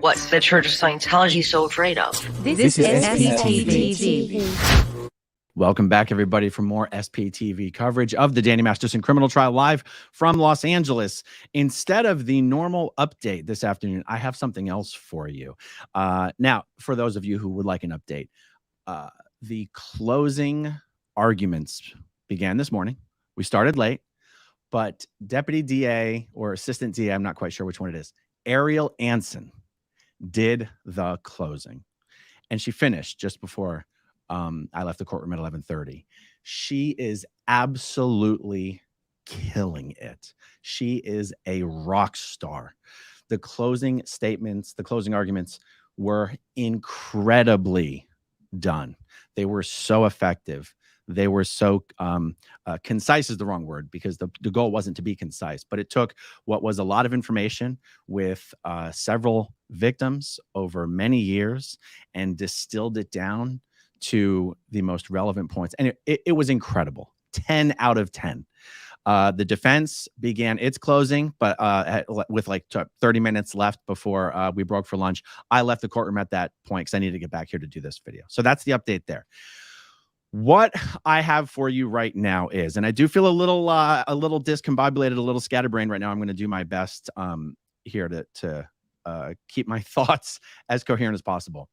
what the Church of Scientology is so afraid of. This is SPTV. Welcome back, everybody, for more SPTV coverage of the Danny Masterson criminal trial live from Los Angeles. Instead of the normal update this afternoon, I have something else for you. Now, for those of you who would like an update, the closing arguments began this morning. We started late, but Deputy DA or Assistant DA, I'm not quite sure which one it is, Ariel Anson did the closing. And she finished just before I left the courtroom at 11:30. She is absolutely killing it. She is a rock star. The closing statements, the closing arguments were incredibly done. They were so effective. They were so concise is the wrong word, because the goal wasn't to be concise, but it took what was a lot of information with several victims over many years and distilled it down to the most relevant points. And it was incredible. 10 out of 10. The defense began its closing, but with like 30 minutes left before we broke for lunch. I left the courtroom at that point because I needed to get back here to do this video. So that's the update there. What I have for you right now is, and I do feel a little discombobulated, a little scatterbrained right now. I'm going to do my best here to keep my thoughts as coherent as possible.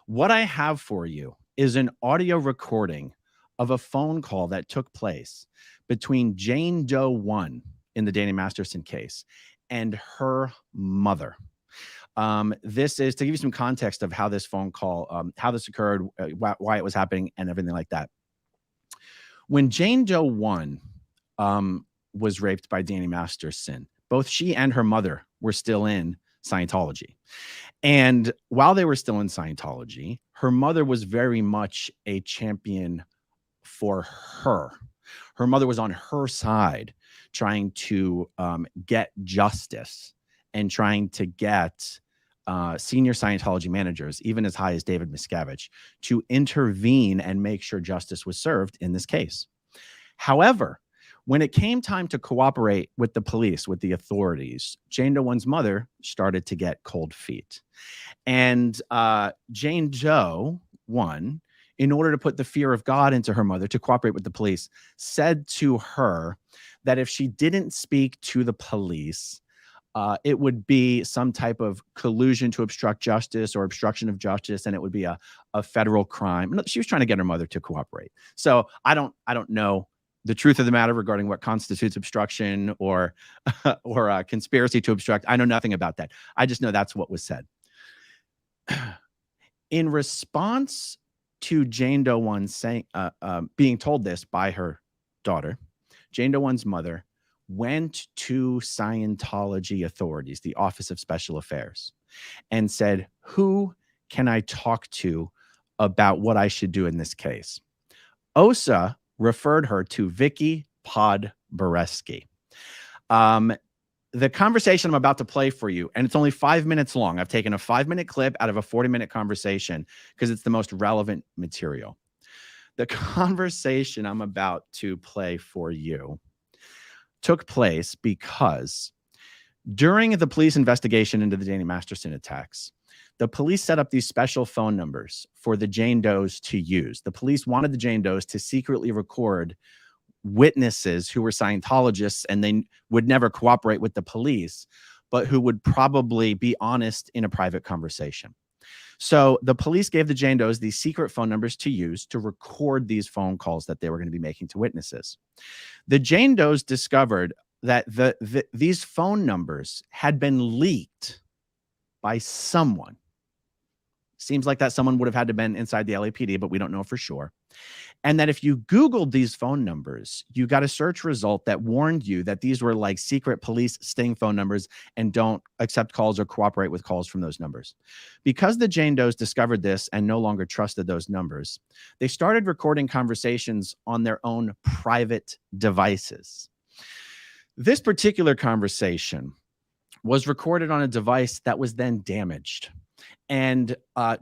What I have for you is an audio recording of a phone call that took place between Jane Doe 1 in the Danny Masterson case and her mother. This is to give you some context of how this phone call, how this occurred, why it was happening, and everything like that. When Jane Doe 1 was raped by Danny Masterson, both she and her mother were still in Scientology. And while they were still in Scientology, her mother was very much a champion for her. Her mother was on her side, trying to get justice and trying to get senior Scientology managers, even as high as David Miscavige, to intervene and make sure justice was served in this case. However, when it came time to cooperate with the police, with the authorities, Jane Doe 1's mother started to get cold feet. And Jane Doe 1, in order to put the fear of God into her mother to cooperate with the police, said to her that if she didn't speak to the police, it would be some type of collusion to obstruct justice or obstruction of justice, and it would be a federal crime. She was trying to get her mother to cooperate. So I don't know the truth of the matter regarding what constitutes obstruction or conspiracy to obstruct. I know nothing about that. I just know that's what was said. In response to Jane Doe 1 saying, being told this by her daughter, Jane Doe 1's mother went to Scientology authorities, the Office of Special Affairs, and said, "Who can I talk to about what I should do in this case?" OSA referred her to VICKI PODBERESKY. The conversation I'm about to play for you, and it's only 5 minutes long. I've taken a 5-minute clip out of a 40-minute conversation because it's the most relevant material. The conversation I'm about to play for you took place because during the police investigation into the Danny Masterson attacks, the police set up these special phone numbers for the Jane Does to use. The police wanted the Jane Does to secretly record witnesses who were Scientologists and they would never cooperate with the police, but who would probably be honest in a private conversation. So the police gave the Jane Does these secret phone numbers to use to record these phone calls that they were going to be making to witnesses. The Jane Does discovered that these phone numbers had been leaked by someone. Seems like that someone would have had to have been inside the LAPD, but we don't know for sure. And that if you Googled these phone numbers, you got a search result that warned you that these were like secret police sting phone numbers and don't accept calls or cooperate with calls from those numbers. Because the Jane Does discovered this and no longer trusted those numbers, they started recording conversations on their own private devices. This particular conversation was recorded on a device that was then damaged. And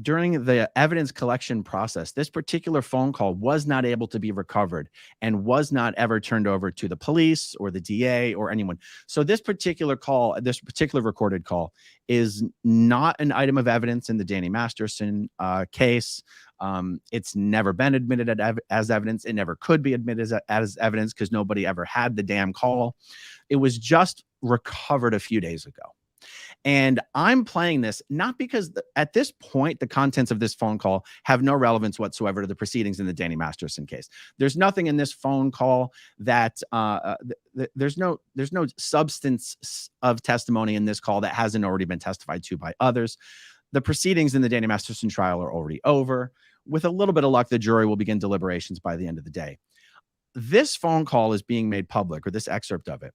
during the evidence collection process, this particular phone call was not able to be recovered and was not ever turned over to the police or the DA or anyone. So this particular call, this particular recorded call, is not an item of evidence in the Danny Masterson case. It's never been admitted as evidence. It never could be admitted as evidence because nobody ever had the damn call. It was just recovered a few days ago. And I'm playing this not because at this point, the contents of this phone call have no relevance whatsoever to the proceedings in the Danny Masterson case. There's nothing in this phone call that there's no substance of testimony in this call that hasn't already been testified to by others. The proceedings in the Danny Masterson trial are already over. With a little bit of luck, the jury will begin deliberations by the end of the day. This phone call is being made public, or this excerpt of it,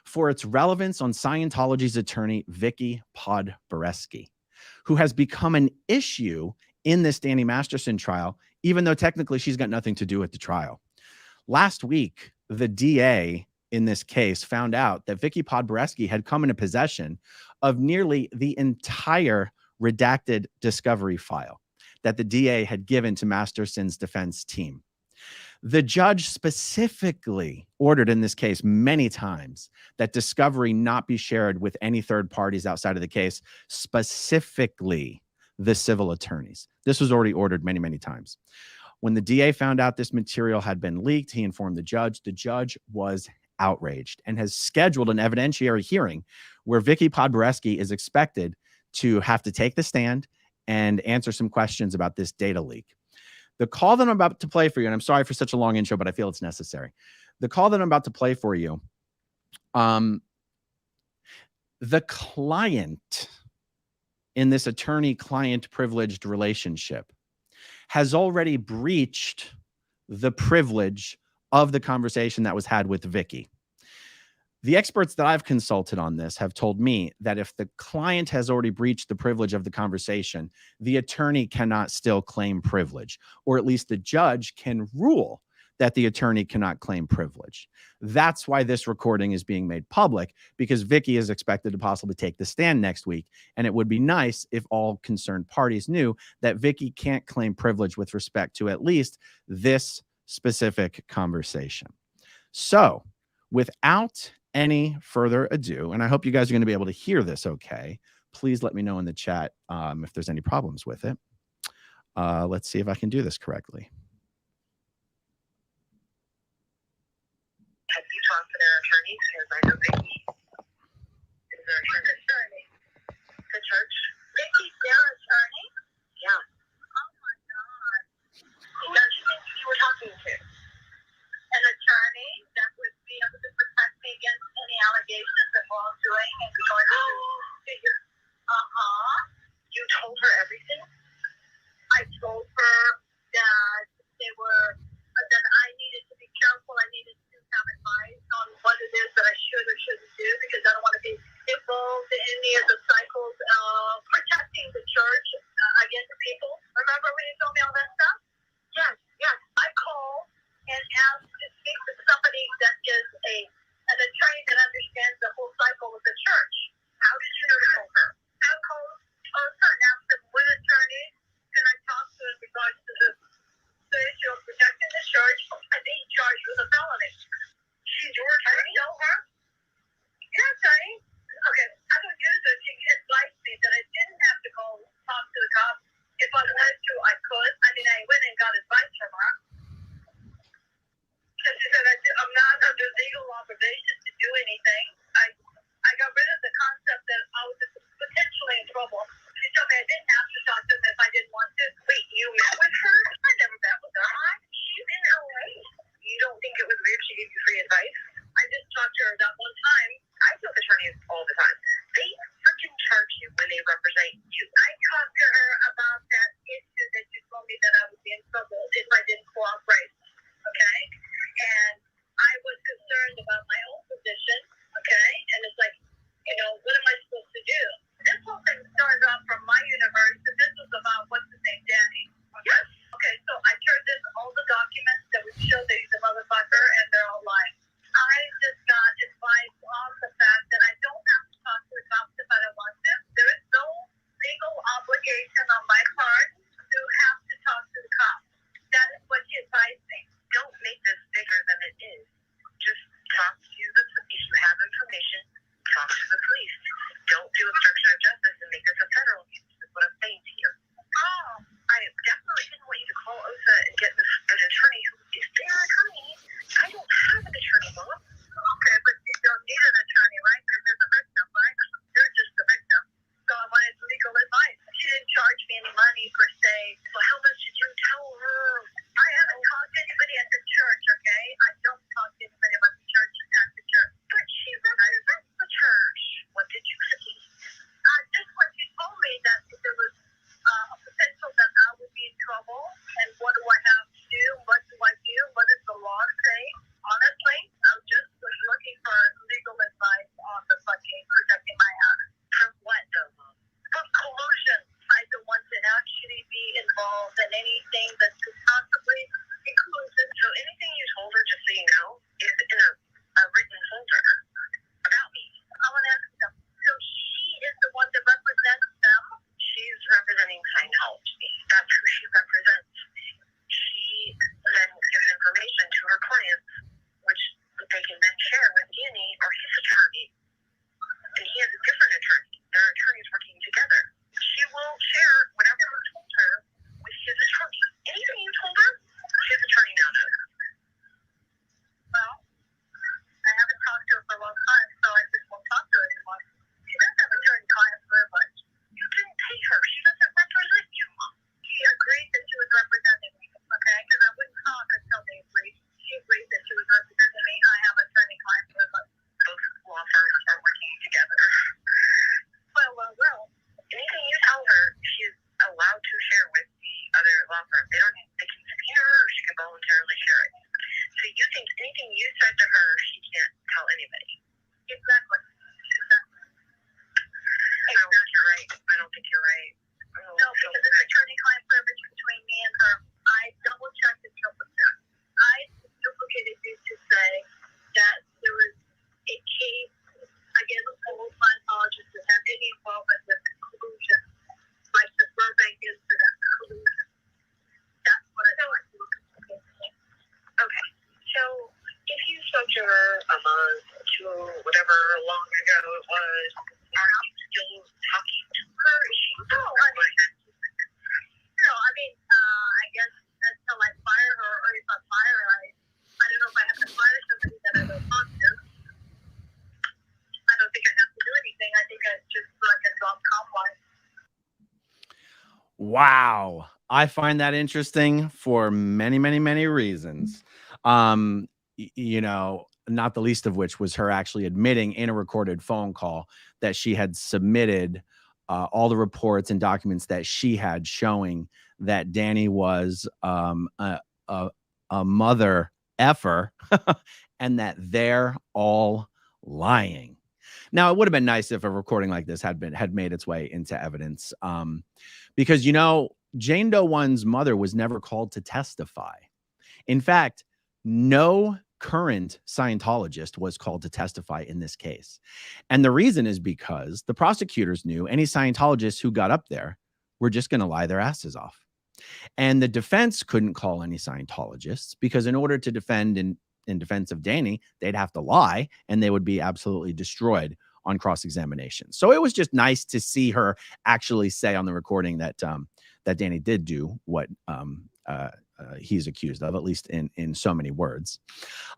for its relevance on Scientology's attorney, VICKI PODBERESKY, who has become an issue in this Danny Masterson trial, even though technically she's got nothing to do with the trial. Last week, the DA in this case found out that VICKI PODBERESKY had come into possession of nearly the entire redacted discovery file that the DA had given to Masterson's defense team. The judge specifically ordered in this case many times that discovery not be shared with any third parties outside of the case, specifically the civil attorneys. This was already ordered many, many times. When the DA found out this material had been leaked, he informed the judge. The judge was outraged and has scheduled an evidentiary hearing where VICKI PODBERESKY is expected to have to take the stand and answer some questions about this data leak. The call that I'm about to play for you, and I'm sorry for such a long intro, but I feel it's necessary. The call that I'm about to play for you, the client in this attorney-client privileged relationship has already breached the privilege of the conversation that was had with VICKI. The experts that I've consulted on this have told me that if the client has already breached the privilege of the conversation, the attorney cannot still claim privilege, or at least the judge can rule that the attorney cannot claim privilege. That's why this recording is being made public, because VICKI is expected to possibly take the stand next week. And it would be nice if all concerned parties knew that VICKI can't claim privilege with respect to at least this specific conversation. So without any further ado, and I hope you guys are going to be able to hear this okay, please let me know in the chat if there's any problems with it. Let's see if I can do this correctly. Have you talked to their attorneys? Because I know VICKI is their attorney. The church? VICKI's their attorney? Yeah. Oh my God. Who does you think you were talking to? An attorney that would be able to protect me against any allegations of wrongdoing and going to figure. You told her everything? I told her that that I needed to be careful. I needed to have advice on what it is that I should or shouldn't do, because I don't want to be involved in any of the cycles of protecting the church against people. Remember when you told me all that stuff? Yes. I called and asked to speak to somebody that is an attorney that understands the whole cycle of the church. How did you know to call her? I called her and asked them, what attorney can I talk to in regards to the issue of protecting the church and being charged with a felony? She's your attorney? I know her. Your attorney? Okay, I don't use her. She advised me that I didn't have to go talk to the cops. If I wanted to, I could. I mean, I went and got advice from her. Because she said I'm not under legal obligation to do anything. I got rid of the concept that I was potentially in trouble. She told me I didn't have to talk to them if I didn't want to. Wait, you met with her? I never met with her. She's in LA. You don't think it was weird she gave you free advice? I just talked to her that one time. I talk to attorneys all the time. They freaking charge you when they represent you. I talked to her about that issue that you told me that I would be in trouble if I didn't cooperate. Okay? And I was concerned about my own position. Okay? And it's like, what am I supposed to do? This whole thing started off from my universe, and this was about what's his name, Danny. Yes. Okay, so I turned in all the documents that would show that he's a motherfucker, and they're all lying. I just got advice on the fact that I don't have to talk to the cops if I don't want to. There is no anything that could possibly include this. So anything you told her, just so you know, is in a written folder about me. I want to ask you something. So she is the one that represents them? She's representing Scientology. That's who she represents. She then gives information to her clients, which they can then share with Danny or his attorney. And he has a different attorney. Their attorneys working together. She will share whatever you told her with his attorney. Anything you told her, his attorney now knows. Well, I haven't talked to her for a long time, so I just won't talk to her anymore. She doesn't have attorney-client privilege. You didn't pay her. She doesn't represent you. She agreed that she was representing me, okay? Because I wouldn't talk until they agreed. She agreed that she was representing me. I have attorney-client privilege. Both law firms are working together. Well. Anything you tell her, she's allowed to share with the other law firm. They can subpoena her, or she can voluntarily share it. So you think anything you said to her, she can't tell anybody? Exactly. No, you're right. I don't think you're right. No, because it's attorney-client privilege between me and her. I double-checked and triple-checked. I duplicated you to say that there was a case against a whole Scientologist that had any involvement with collusion, like the Burbank incident collusion. That's what I thought. Okay, so if you spoke to her a month, to whatever long ago it was, are you still talking to her? Is she still No, I mean, I guess until I fire her, or if I fire her, I don't know if I have to fire somebody that I don't talk to. I don't think I have to do anything. I think I just like a drop compromise. Wow. I find that interesting for many, many, many reasons. You know, not the least of which was her actually admitting in a recorded phone call that she had submitted all the reports and documents that she had showing that Danny was a mother effer and that they're all lying. Now, it would have been nice if a recording like this had made its way into evidence, because, you know, Jane Doe 1's mother was never called to testify. In fact, no current Scientologist was called to testify in this case. And the reason is because the prosecutors knew any Scientologists who got up there were just going to lie their asses off. And the defense couldn't call any Scientologists because in order to defend in defense of Danny, they'd have to lie and they would be absolutely destroyed on cross-examination. So it was just nice to see her actually say on the recording that that Danny did do what he's accused of, at least in so many words.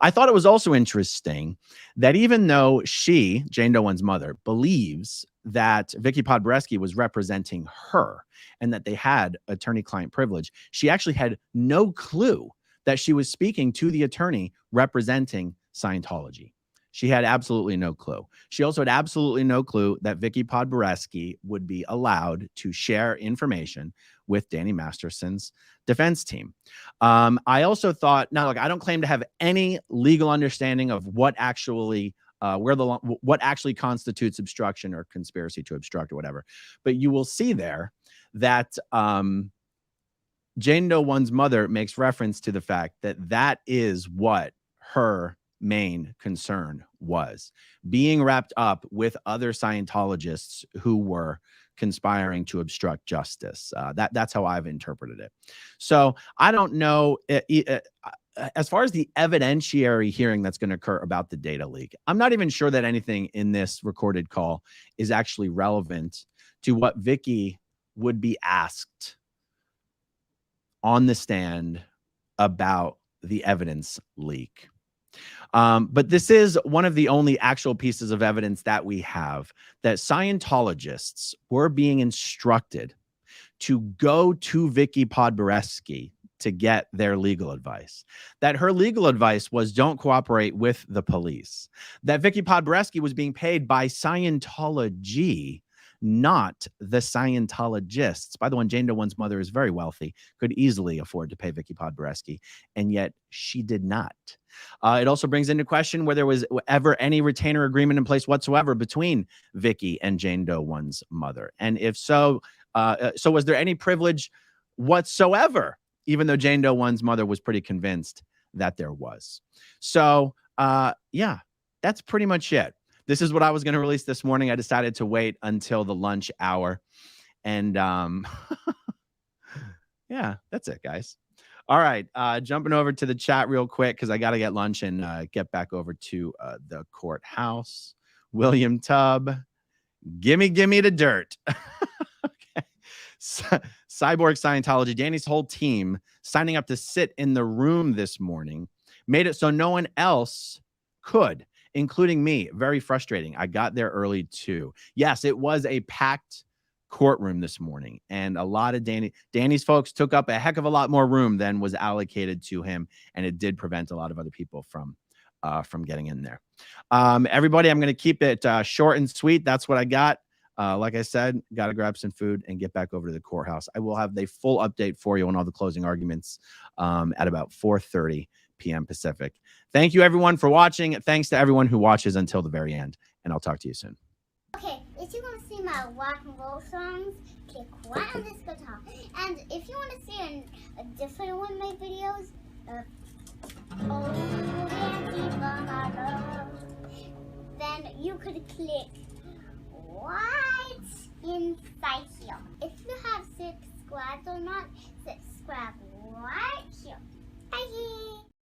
I thought it was also interesting that even though she, Jane Doe 1's mother, believes that VICKI PODBERESKY was representing her and that they had attorney-client privilege, she actually had no clue that she was speaking to the attorney representing Scientology. She had absolutely no clue. She also had absolutely no clue that VICKI PODBERESKY would be allowed to share information with Danny Masterson's defense team. I also thought, now look, I don't claim to have any legal understanding of what actually what actually constitutes obstruction or conspiracy to obstruct or whatever, but you will see there that Jane Doe 1's mother makes reference to the fact that that is what her main concern was, being wrapped up with other Scientologists who were conspiring to obstruct justice. That's how I've interpreted it. So I don't know, as far as the evidentiary hearing that's going to occur about the data leak, I'm not even sure that anything in this recorded call is actually relevant to what VICKI would be asked on the stand about the evidence leak. But this is one of the only actual pieces of evidence that we have that Scientologists were being instructed to go to VICKI PODBERESKY to get their legal advice. That her legal advice was don't cooperate with the police. That VICKI PODBERESKY was being paid by Scientology, not the Scientologists. By the way, Jane Doe 1's mother is very wealthy, could easily afford to pay VICKI PODBERESKY, and yet she did not. It also brings into question whether there was ever any retainer agreement in place whatsoever between VICKI and Jane Doe 1's mother. And if so, so was there any privilege whatsoever even though Jane Doe 1's mother was pretty convinced that there was. So, yeah, that's pretty much it. This is what I was going to release this morning. I decided to wait until the lunch hour. And yeah, that's it, guys. All right. Jumping over to the chat real quick because I got to get lunch and get back over to the courthouse. William Tubb, gimme the dirt. Okay. Cyborg Scientology, Danny's whole team signing up to sit in the room this morning made it so no one else could, including me. Very frustrating. I got there early too. Yes, it was a packed courtroom this morning, and a lot of Danny's folks took up a heck of a lot more room than was allocated to him, and it did prevent a lot of other people from getting in there. Everybody, I'm going to keep it short and sweet. That's what I got. Like I said, got to grab some food and get back over to the courthouse. I will have the full update for you on all the closing arguments at about 4:30 p.m. Pacific. Thank you, everyone, for watching. Thanks to everyone who watches until the very end, and I'll talk to you soon. Okay, if you want to see my rock and roll songs, click right on this guitar. And if you want to see a different one of my videos, then you could click right inside here.